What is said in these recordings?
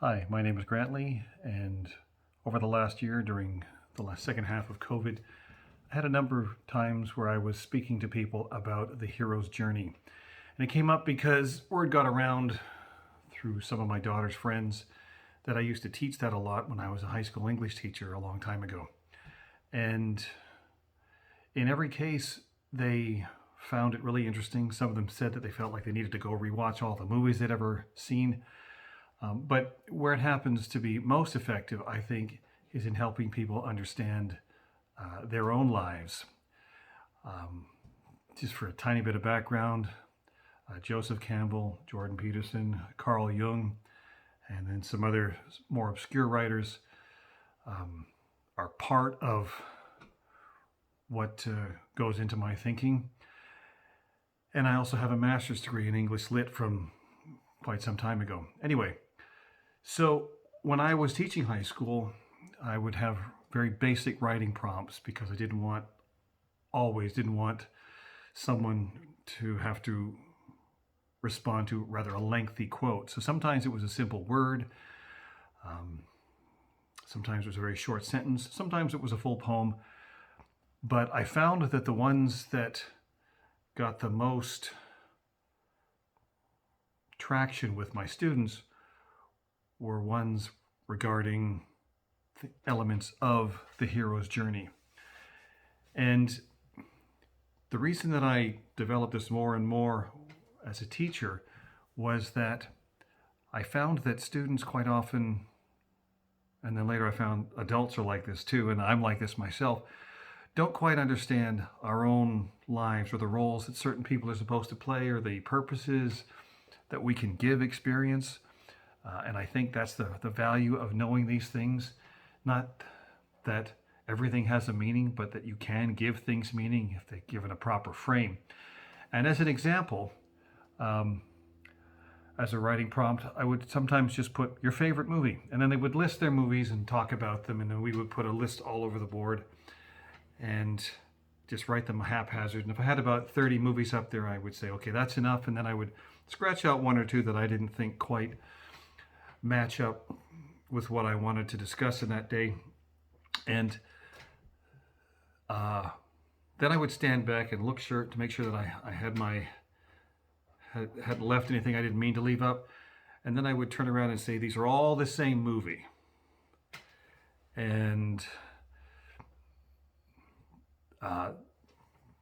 Hi, my name is Grantley, and over the last year, during the second half of COVID, I had a number of times where I was speaking to people about the hero's journey. And it came up because word got around through some of my daughter's friends that I used to teach that a lot when I was a high school English teacher a long time ago. And in every case, they found it really interesting. Some of them said that they felt like they needed to go rewatch all the movies they'd ever seen. But where it happens to be most effective, I think, is in helping people understand their own lives. Just for a tiny bit of background, Joseph Campbell, Jordan Peterson, Carl Jung, and then some other more obscure writers are part of what goes into my thinking. And I also have a master's degree in English Lit from quite some time ago. Anyway, so when I was teaching high school, I would have very basic writing prompts because I always didn't want someone to have to respond to rather a lengthy quote. So sometimes it was a simple word. Sometimes it was a very short sentence. Sometimes it was a full poem. But I found that the ones that got the most traction with my students were ones regarding the elements of the hero's journey. And the reason that I developed this more and more as a teacher was that I found that students quite often, and then later I found adults are like this too, and I'm like this myself, don't quite understand our own lives or the roles that certain people are supposed to play or the purposes that we can give experience. And I think that's the value of knowing these things. Not that everything has a meaning, but that you can give things meaning if they're given a proper frame. And as an example, as a writing prompt, I would sometimes just put your favorite movie. And then they would list their movies and talk about them. And then we would put a list all over the board and just write them haphazard. And if I had about 30 movies up there, I would say, okay, that's enough. And then I would scratch out one or two that I didn't think quite match up with what I wanted to discuss in that day. And then I would stand back and look to make sure that I hadn't left anything I didn't mean to leave up. And then I would turn around and say, these are all the same movie. And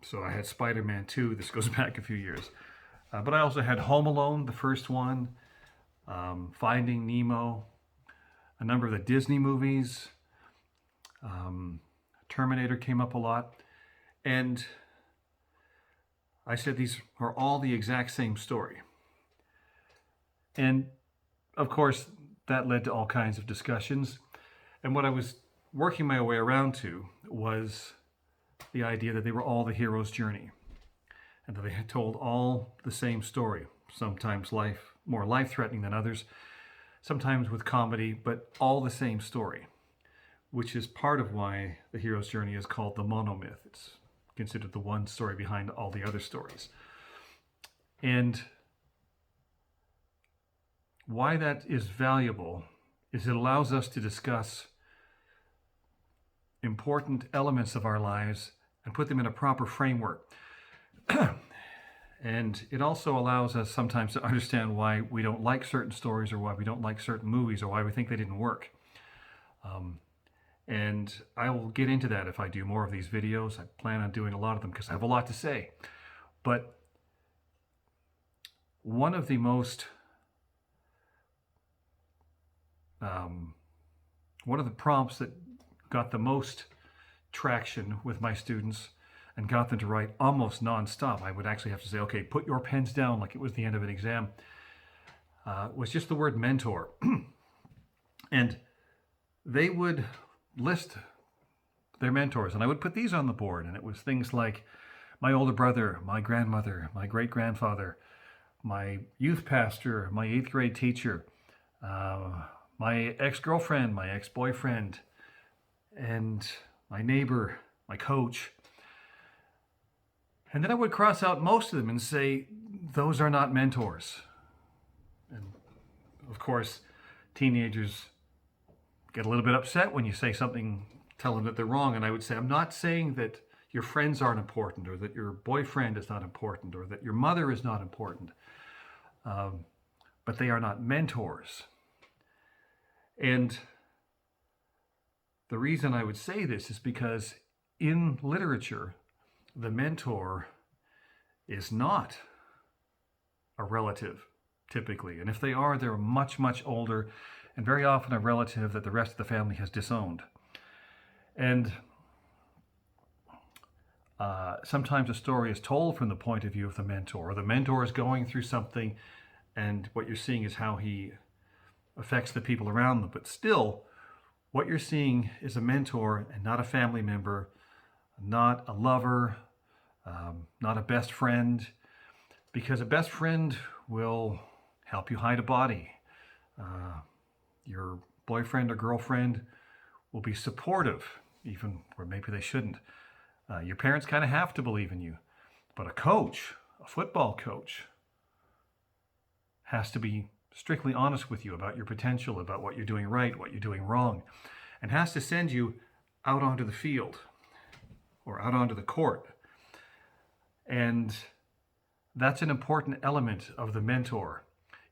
so I had Spider-Man 2. This goes back a few years. But I also had Home Alone, the first one, Finding Nemo, a number of the Disney movies. Terminator came up a lot. And I said these are all the exact same story. And of course, that led to all kinds of discussions. And what I was working my way around to was the idea that they were all the hero's journey and that they had told all the same story, sometimes more life-threatening than others, sometimes with comedy, but all the same story, which is part of why the hero's journey is called the monomyth. It's considered the one story behind all the other stories. And why that is valuable is it allows us to discuss important elements of our lives and put them in a proper framework. And it also allows us sometimes to understand why we don't like certain stories or why we don't like certain movies or why we think they didn't work. And I will get into that if I do more of these videos. I plan on doing a lot of them because I have a lot to say. But one of the prompts that got the most traction with my students and got them to write almost nonstop, I would actually have to say, okay, put your pens down like it was the end of an exam, was just the word mentor. And they would list their mentors, and I would put these on the board, and it was things like my older brother, my grandmother, my great-grandfather, my youth pastor, my 8th grade teacher, my ex-girlfriend, my ex-boyfriend, and my neighbor, my coach. And then I would cross out most of them and say, those are not mentors. And of course, teenagers get a little bit upset when you say something, tell them that they're wrong. And I would say, I'm not saying that your friends aren't important, or that your boyfriend is not important, or that your mother is not important, but they are not mentors. And the reason I would say this is because in literature, the mentor is not a relative, typically. And if they are, they're much, much older, and very often a relative that the rest of the family has disowned. And sometimes a story is told from the point of view of the mentor. The mentor is going through something, and what you're seeing is how he affects the people around them. But still, what you're seeing is a mentor and not a family member, not a lover, not a best friend, because a best friend will help you hide a body. Your boyfriend or girlfriend will be supportive, even where maybe they shouldn't. Your parents kind of have to believe in you. But a coach, a football coach, has to be strictly honest with you about your potential, about what you're doing right, what you're doing wrong, and has to send you out onto the field or out onto the court. And that's an important element of the mentor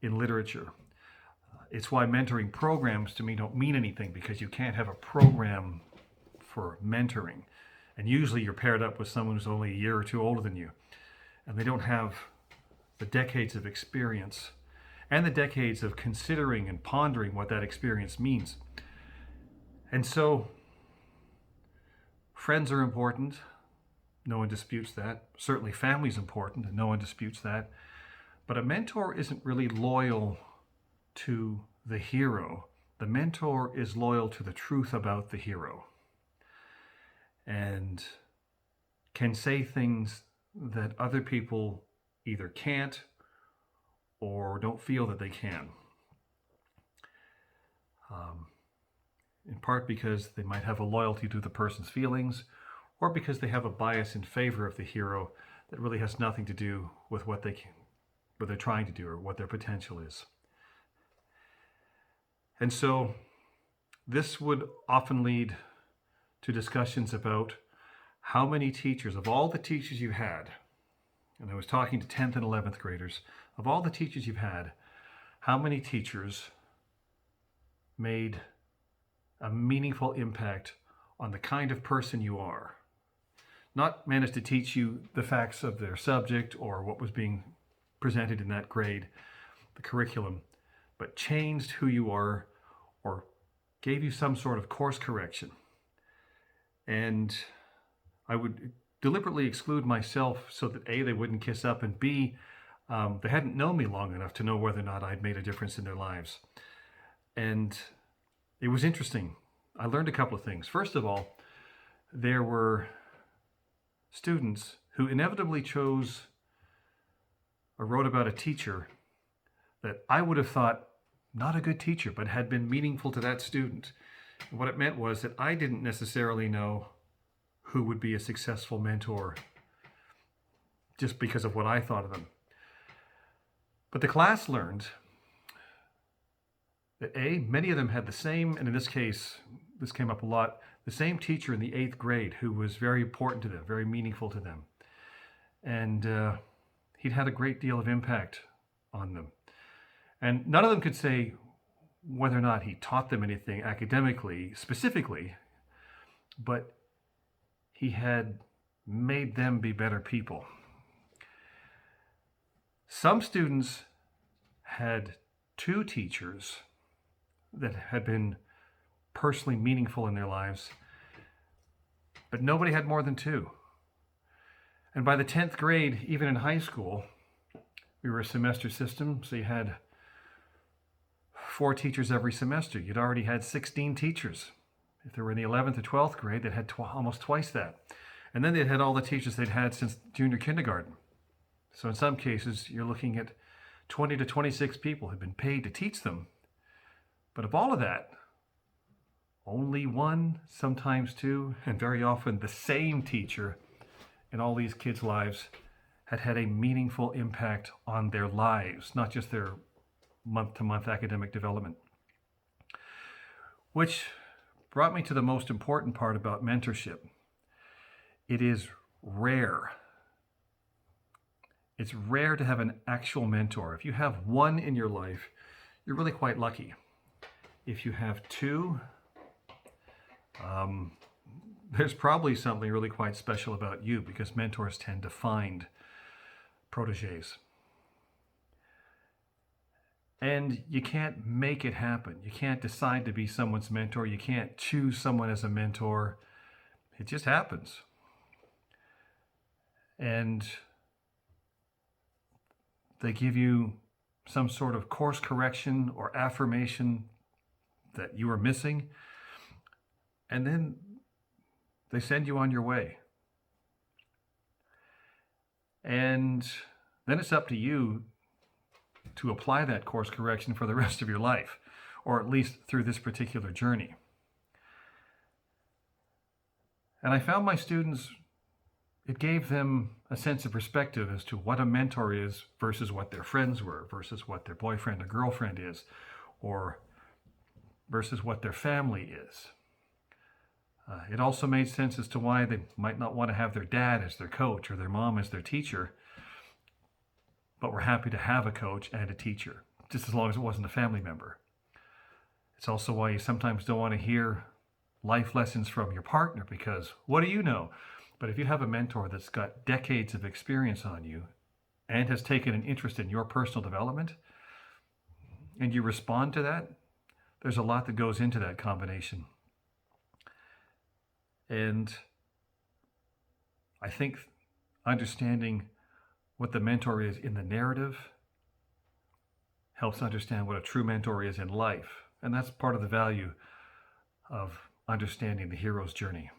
in literature. It's why mentoring programs to me don't mean anything, because you can't have a program for mentoring. And usually you're paired up with someone who's only a year or two older than you. And they don't have the decades of experience and the decades of considering and pondering what that experience means. And so friends are important. No one disputes that. Certainly family's important, and no one disputes that. But a mentor isn't really loyal to the hero. The mentor is loyal to the truth about the hero, and can say things that other people either can't or don't feel that they can. In part because they might have a loyalty to the person's feelings, or because they have a bias in favor of the hero that really has nothing to do with what they're trying to do or what their potential is. And so this would often lead to discussions about how many teachers, of all the teachers you had, and I was talking to 10th and 11th graders, of all the teachers you've had, how many teachers made a meaningful impact on the kind of person you are? Not managed to teach you the facts of their subject or what was being presented in that grade, the curriculum, but changed who you are or gave you some sort of course correction. And I would deliberately exclude myself so that A, they wouldn't kiss up, and B, they hadn't known me long enough to know whether or not I'd made a difference in their lives. And it was interesting. I learned a couple of things. First of all, there were students who inevitably chose or wrote about a teacher that I would have thought not a good teacher, but had been meaningful to that student. And what it meant was that I didn't necessarily know who would be a successful mentor just because of what I thought of them. But the class learned that A, many of them had the same, and in this case, this came up a lot, the same teacher in the 8th grade who was very important to them, very meaningful to them. And he'd had a great deal of impact on them. And none of them could say whether or not he taught them anything academically, specifically, but he had made them be better people. Some students had 2 teachers that had been personally meaningful in their lives, but nobody had more than 2. And by the 10th grade, even in high school, we were a semester system, so you had 4 teachers every semester. You'd already had 16 teachers. If they were in the 11th or 12th grade, they'd had almost twice that. And then they'd had all the teachers they'd had since junior kindergarten. So in some cases, you're looking at 20 to 26 people had been paid to teach them. But of all of that, only 1, sometimes 2, and very often the same teacher in all these kids' lives had had a meaningful impact on their lives, not just their month-to-month academic development. Which brought me to the most important part about mentorship. It is rare. It's rare to have an actual mentor. If you have one in your life, you're really quite lucky. If you have two, there's probably something really quite special about you, because mentors tend to find proteges. And you can't make it happen. You can't decide to be someone's mentor. You can't choose someone as a mentor. It just happens. And they give you some sort of course correction or affirmation that you are missing, and then they send you on your way. And then it's up to you to apply that course correction for the rest of your life, or at least through this particular journey. And I found my students, it gave them a sense of perspective as to what a mentor is versus what their friends were, versus what their boyfriend or girlfriend is, or versus what their family is. It also made sense as to why they might not want to have their dad as their coach or their mom as their teacher, but were happy to have a coach and a teacher, just as long as it wasn't a family member. It's also why you sometimes don't want to hear life lessons from your partner, because what do you know? But if you have a mentor that's got decades of experience on you and has taken an interest in your personal development, and you respond to that, there's a lot that goes into that combination. And I think understanding what the mentor is in the narrative helps understand what a true mentor is in life. And that's part of the value of understanding the hero's journey.